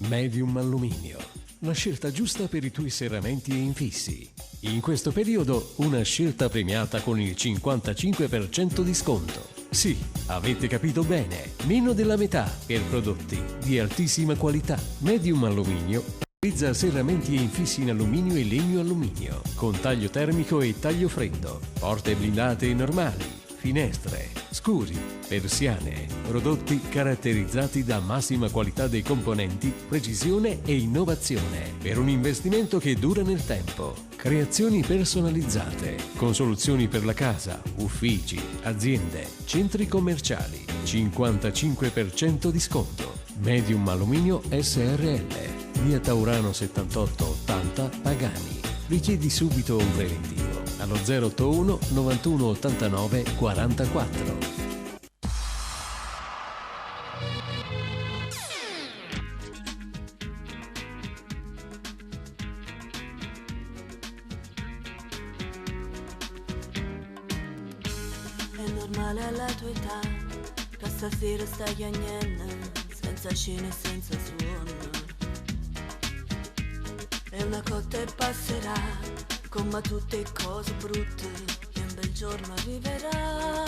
Medium Alluminio. La scelta giusta per i tuoi serramenti e infissi. In questo periodo una scelta premiata con il 55% di sconto. Sì, avete capito bene, meno della metà per prodotti di altissima qualità. Medium Alluminio realizza serramenti e infissi in alluminio e legno alluminio, con taglio termico e taglio freddo, porte blindate e normali, finestre, scuri, persiane, prodotti caratterizzati da massima qualità dei componenti, precisione e innovazione, per un investimento che dura nel tempo. Creazioni personalizzate, con soluzioni per la casa, uffici, aziende, centri commerciali, 55% di sconto. Medium Alluminio SRL, via Taurano 7880 Pagani. Richiedi subito un preventivo allo 081 91 89 44. È normale alla tua età che stasera stai chiagnendo senza cena e senza suono. È una cotta e passerà, come tutte cose brutte, che un bel giorno arriverà.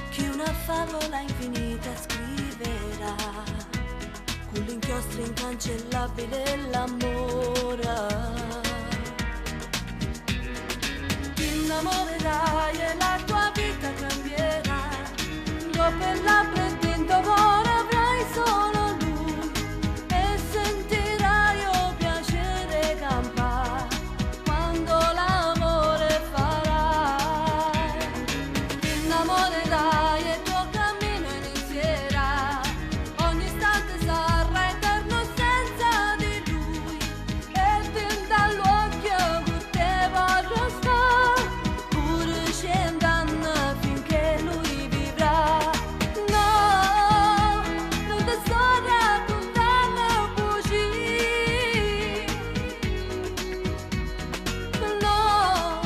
Chi una favola infinita scriverà, con l'inchiostro incancellabile l'amore. Ti innamorerai e la tua vita cambierà, dopo il labbro e dentro cuore avrai solo lui e sentirai oh piacere campare quando l'amore farai. Ti innamorerai e il tuo cammino inizierà, ogni istante sarà eterno senza di lui e fin dall'occhio che te vorrò stare pure 100 anni finché lui vivrà. No, non ti sto raccontando bugie, no,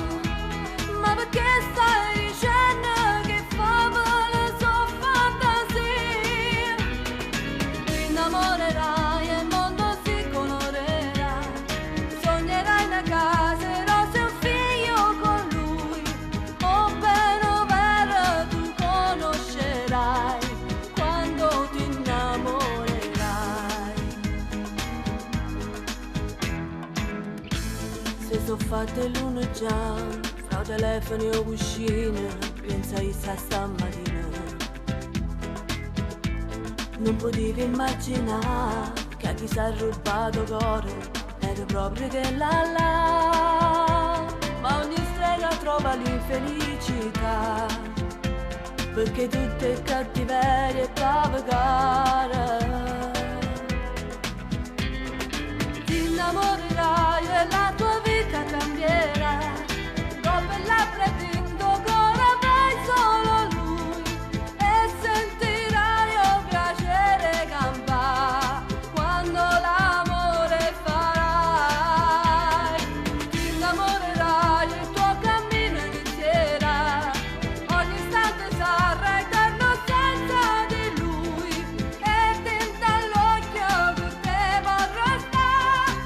ma perché stai dicendo che favole sono fantasie? Ti innamorerai e il mondo si colorerà, sognerai una casa e rose e un figlio con lui, oh bene o vero tu conoscerai quando ti innamorerai. Se so fatte l'uno già, fra telefoni o cuscine, pensa chissà stamattina. Non potevi immaginare che a chi si è rubato cuore era proprio che là. Ma ogni strega trova l'infelicità, perché tutte cattiverie pa pagare. Ti innamorerai e la tua vita cambierà, dopo il labbra e dentro ancora avrai solo lui e sentirai oh piacere campare quando l'amore farai. Ti innamorerai e il tuo cammino inizierà, ogni istante sarà eterno senza di lui e fin dall'occhio che te vorrà stare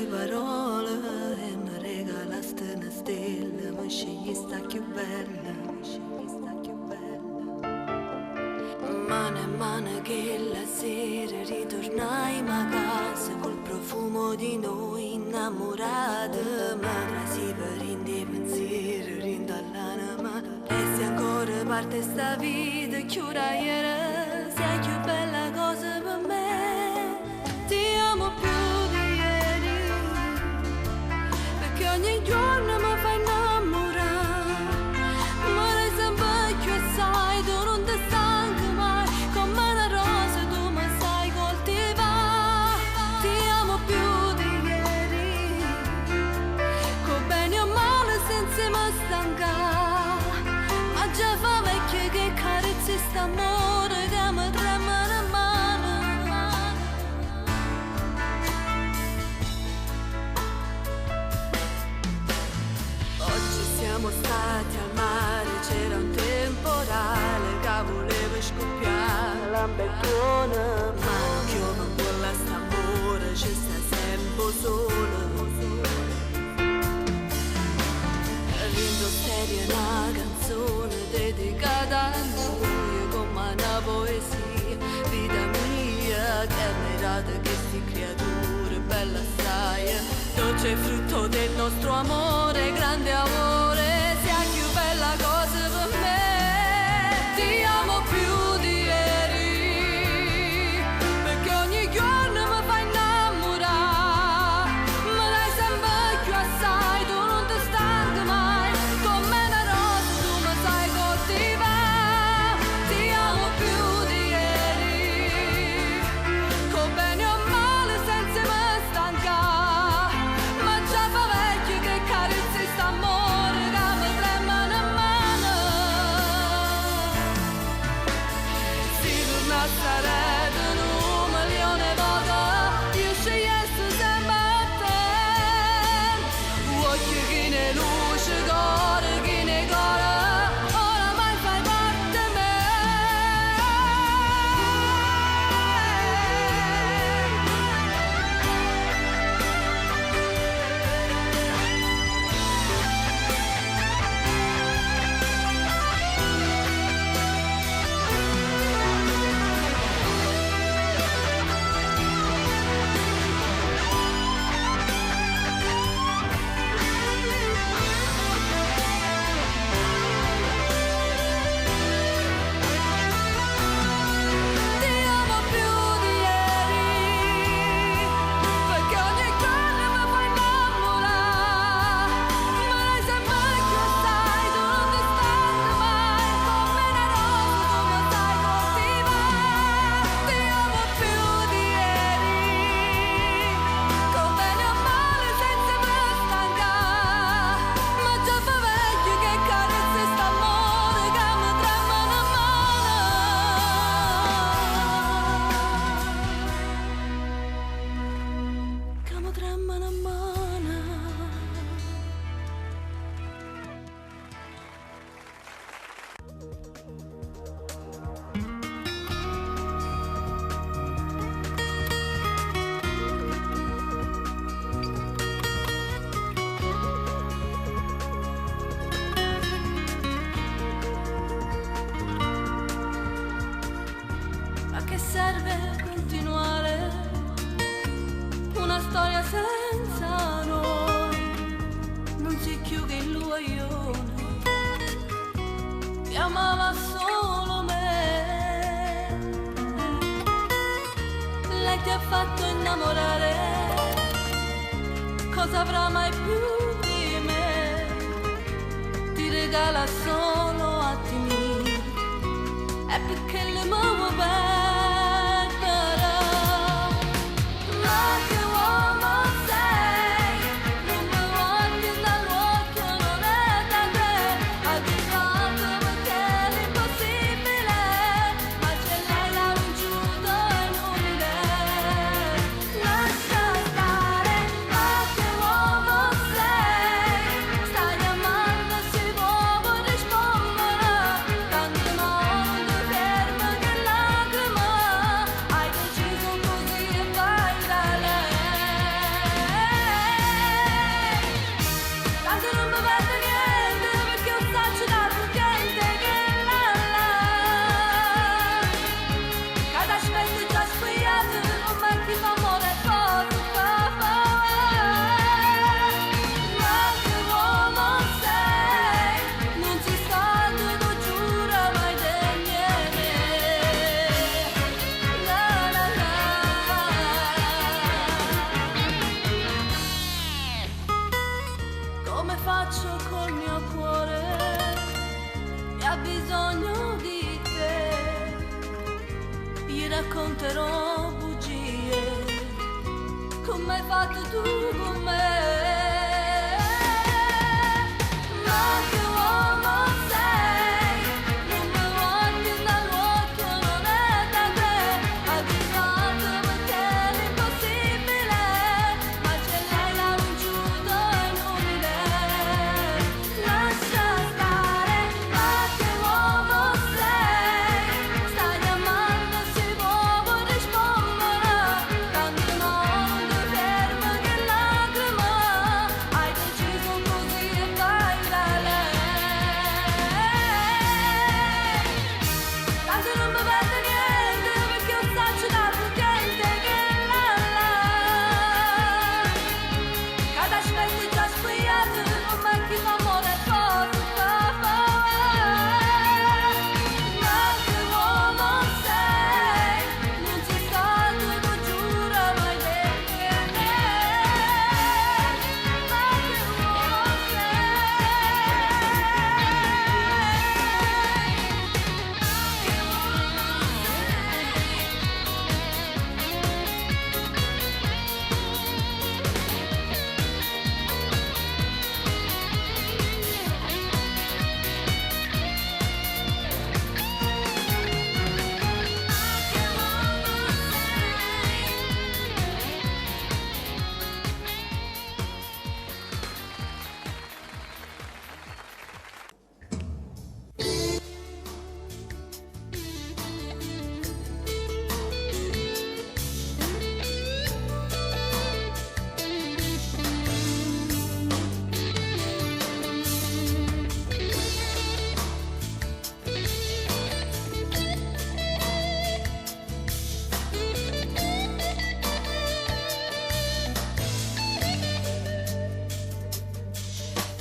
parole e mi regalaste una stella, mi scegli sta più bella, mi scegli sta più bella. Mano a mano che la sera ritornai a casa col profumo di noi innamorate, ma trasi per in pensieri rindallana, e se ancora parte sta vita chiura ieri, sei più bella cosa per me, ti amo più di ieri, perché ogni giorno mi fai innamorare, ma lei sempre più e sai, tu non ti stanchi mai, come una rosa tu mi sai coltivare, ti amo più di ieri, con bene o male senza mi stancare, ma già fa vecchio che carezzi st'amore che mi trema la mano. Oggi siamo stati al mare, c'era un temporale che voleva scoppiare l'ambettone, ma non piove quella st'amore, ci sta sempre solo. Rindo seria una canzone dedicata a noi come una poesia, vita mia, che mirata che si creatura bella assai, dolce frutto del nostro amore, grande amore, sia più bella cosa per me, ti amo più di ieri, perché ogni giorno mi fai innamorare, ma lei sempre più assai, tu non ti stanchi mai, come una rosa tu mi sai coltivare, ti amo più di ieri, con bene o male senza me stancare, ma già fa vecchio che carezzi st'amore che mi trema la mano, si torna a stare un milione volte, io scegliessi sempre a te, occhi che ne luce, cuore che ne cuore, oramai fai parte di me. Ti amo più di ieri, perché ogni giorno mi fai innamorare, ma lei sempre più assai, tu non ti stanchi mai, come una rosa tu mi sai coltivare, ti amo più di ieri, con bene o male senza me stancare, ma già fa vecchio che carezzi st'amore che mi trema la mano. Che mi trema la mano. A che serve continuare una storia senza noi? Non si chiude il luaione, ti amava solo me, lei ti ha fatto innamorare, cosa avrà mai più di me? Ti regala solo attimi, è perché le muovo perderà. Ma che uomo sei, non mi guardi dall'occhio, non è da te, hai fatto perché l'impossibile, ma c'è lei l'ha vinciuto, è inutile. Lascia stare, ma che uomo sei, stai amando, si può rispondere, tanto non ti ferma che lacrima come faccio col mio cuore e ha bisogno di te. Gli racconterò bugie come hai fatto tu con me. Ma che uomo sei, non mi voglio dal vuoto, non è da te. Hai bisogno perché è l'impossibile, ma c'è lei l'ha vinciuto è inutile. Lascia stare, ma che uomo sei, stai amando si può rispondere, tanto non ti ferma che lacrima, hai deciso così e vai da lei. Tanto non mi vede niente perché io saccio da gente che la cada aspetto è già sbagliato, non manchi l'amore e poco fa. Ma che uomo sei, non c'è stato, lo giuro, mai detto che ma che uomo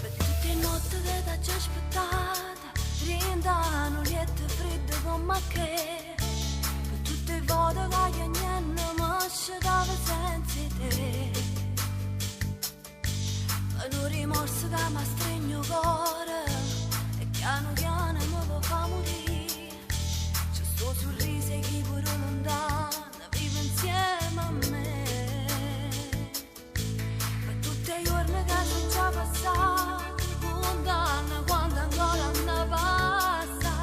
per tutte le notti che t'ho aspettata, rindano liette fredde come che, per tutte le volte che io niente mi scendava senza te, per un rimorso che mi stringe il cuore e piano piano mi fa morire, c'è sto sorriso che pure lontano vive insieme a me. Per tutti i giorni che sono già passati, condanna quando ancora ne passa,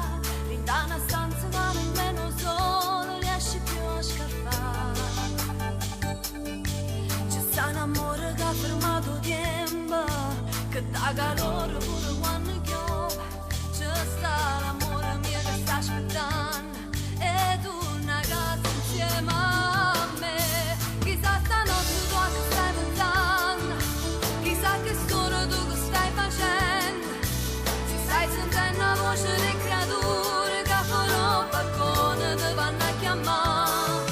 in una stanza che nemmeno solo riesci più a scappare. C'è sta un amore che ha fermato tempo, che dà calore pure quando piove. C'è sta l'amore mio che sta aspettando e tu una casa insieme a me. Chissà stanotte tu a che stai pensando, chissà che storia tu che stai facendo, se stai sentendo la voce delle creature che fuori al balcone ti vanno a chiamare.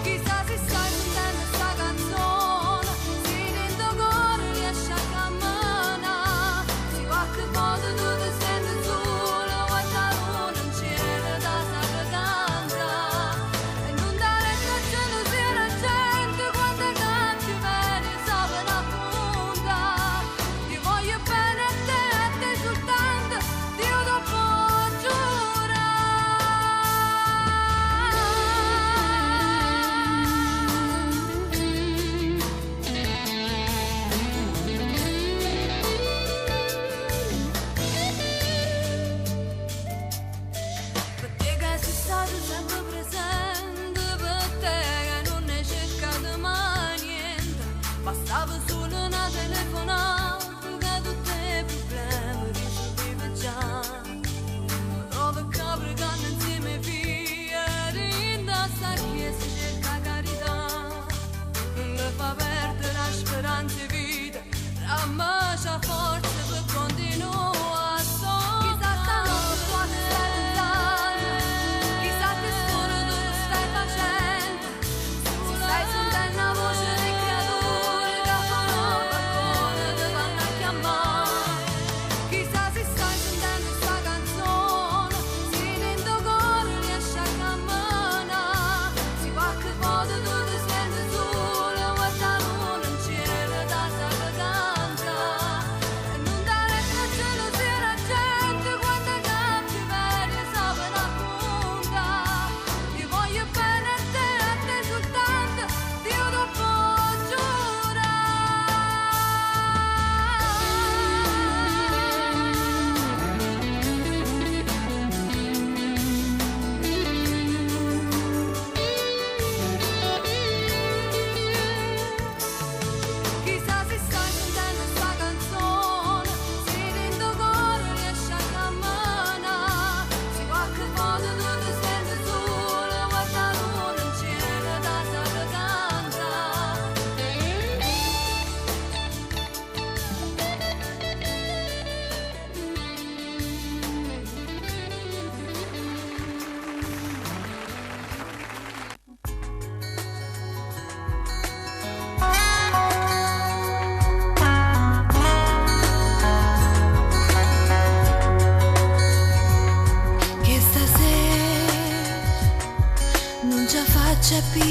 Chissà se stai sentendo sta canzone, se dentro cuore riesci a camminare, se qualche volta tu ti senti solo, guarda l'una in cielo da sempre canta, e non dare ragione se la gente quando canti vedi sopra la punta. Ti voglio bene a te soltanto, Dio dopo giura. Per te che sei stato sempre presente, per te che non hai cercato mai niente, bastava solo una telefonata che tutti i problemi risolveva già. Però per capire che hanno insieme via, rinda sta chiesa cerca carità, non mi fa perdere la speranza e vita, tra me c'ha forza per continuare. Chissà stanotte tu a che stai pensando, chissà che storia tu che stai facendo, se stai sentendo la voce delle creature che fuori al balcone ti vanno a chiamare. Chissà se stai sentendo sta canzone, se dentro cuore riesci a camminare, se qualche volta tu ti senti solo, guarda l'una in cielo da sempre canta, e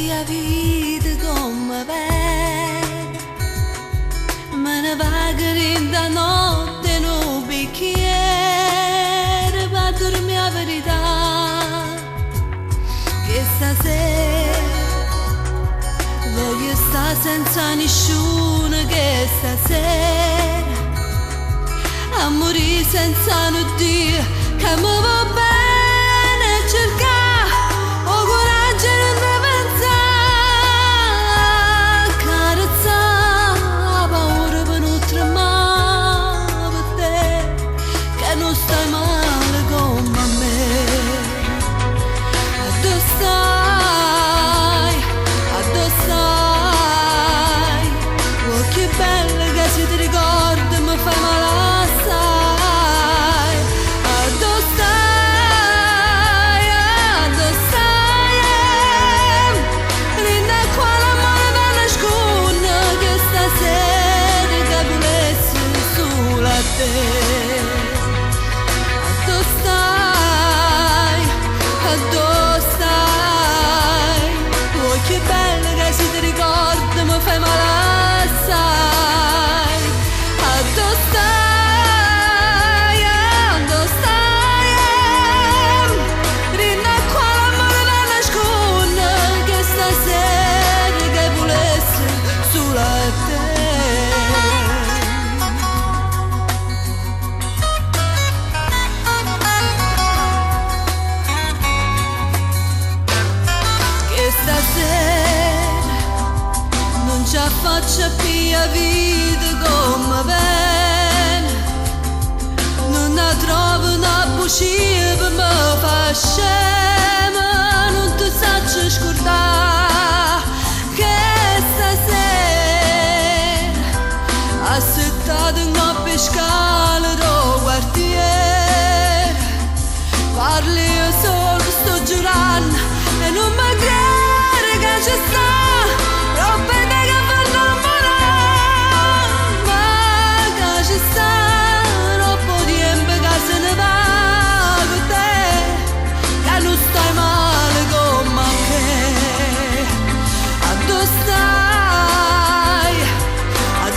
via vita come vedi, me ne vaghi da notte in un bicchiere per dormire la verità, che stasera voglio stare senza nessuno, che stasera a morire senza un Dio, che mi va bene cercare o coraggio non ne pensare, carezzare la paura per non tremare per te, che non stai male come me. Dove stai? Dove stai? Oh che bella che se ti ricordi mi fai male assai. Dove stai? Dove stai? Linda qua l'amore da nasconde, che stasera che volessi solo a te. Dove stai? Dove stai? Oh che bella che se ti ricordi mi fai male assai. Dove stai? Dove stai? Rinda qua l'amore da nasconde, che stasera che volessi solo a te. Che stasera non ci faccia più a vita come bene, non la trovo una bugia per me fa scema, non ti saccio scordare che stasera assettato in coppia scala do quartiere, parli io solo sto giurando e non mi crede che ci sta troppo te che fanno amore, ma che ci sta troppo tempo che se ne va con te, che non stai male come me. Dove stai?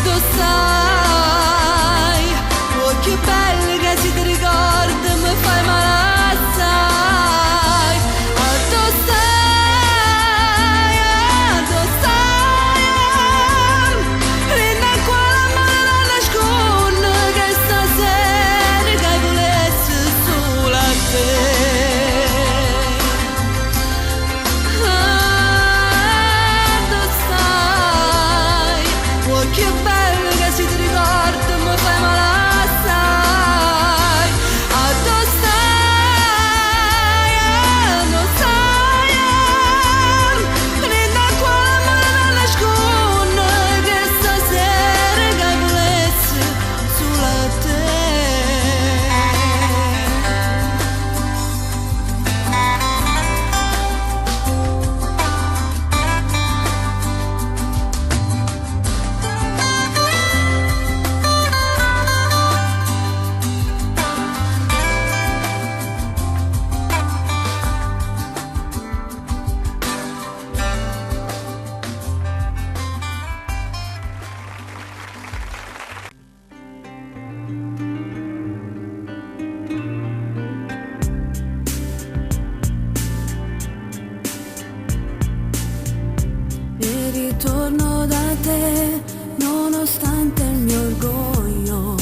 Dove stai? Oh che bello che si ti ricorda mi fai male assai. Dove stai? Dove stai? Rinda qua l'amore da nasconde, che stasera che volessi solo a te. Dove stai? Oh che bello che si ti ricorda mi fai male assai. Dove stai? Dove stai? Rinda qua l'amore da nasconde, che stasera che volessi solo a te. E ritorno da te nonostante il mio orgoglio.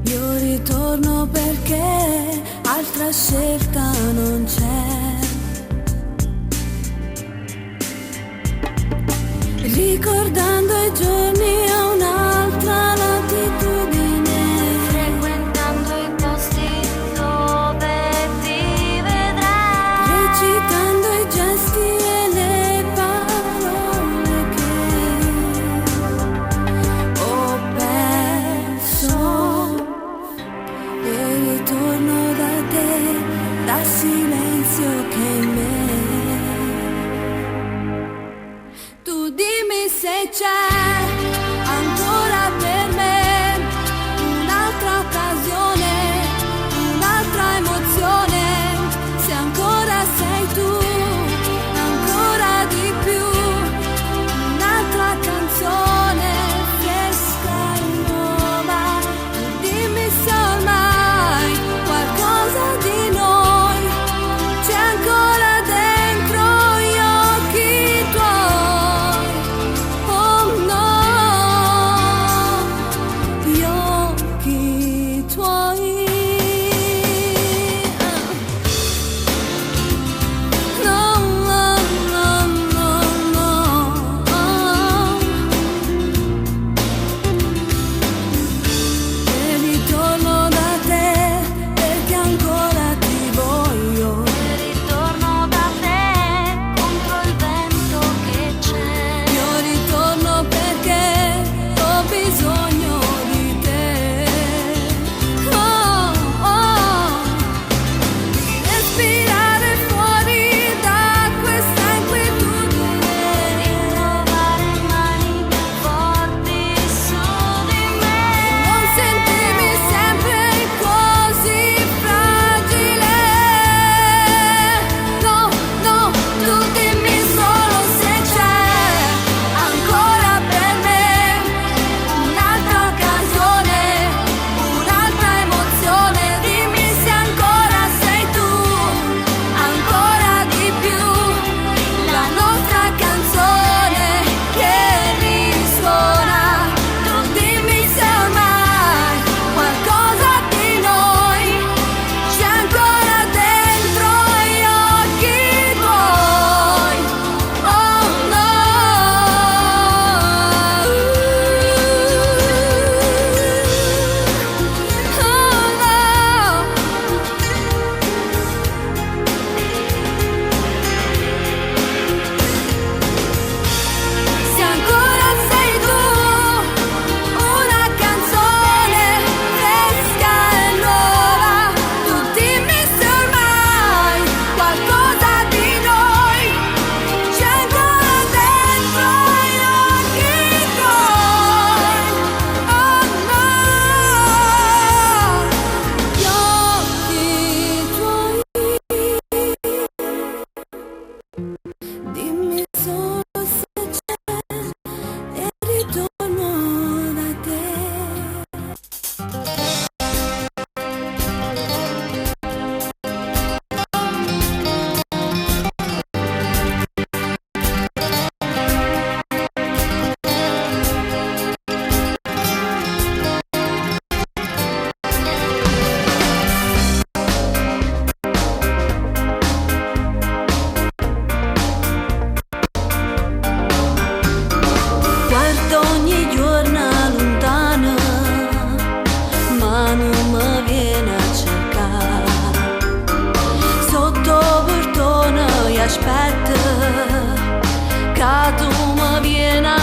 Io ritorno perché altra scelta non c'è. Ricordando i giorni a un'altra latitudine, frequentando i posti dove ti vedrai, recitando i gesti e le parole che ho perso. E ritorno da te, dal silenzio che in me. Tu dimmi se c'è ancora per me un'altra occasione, un'altra emozione, tu mi vieni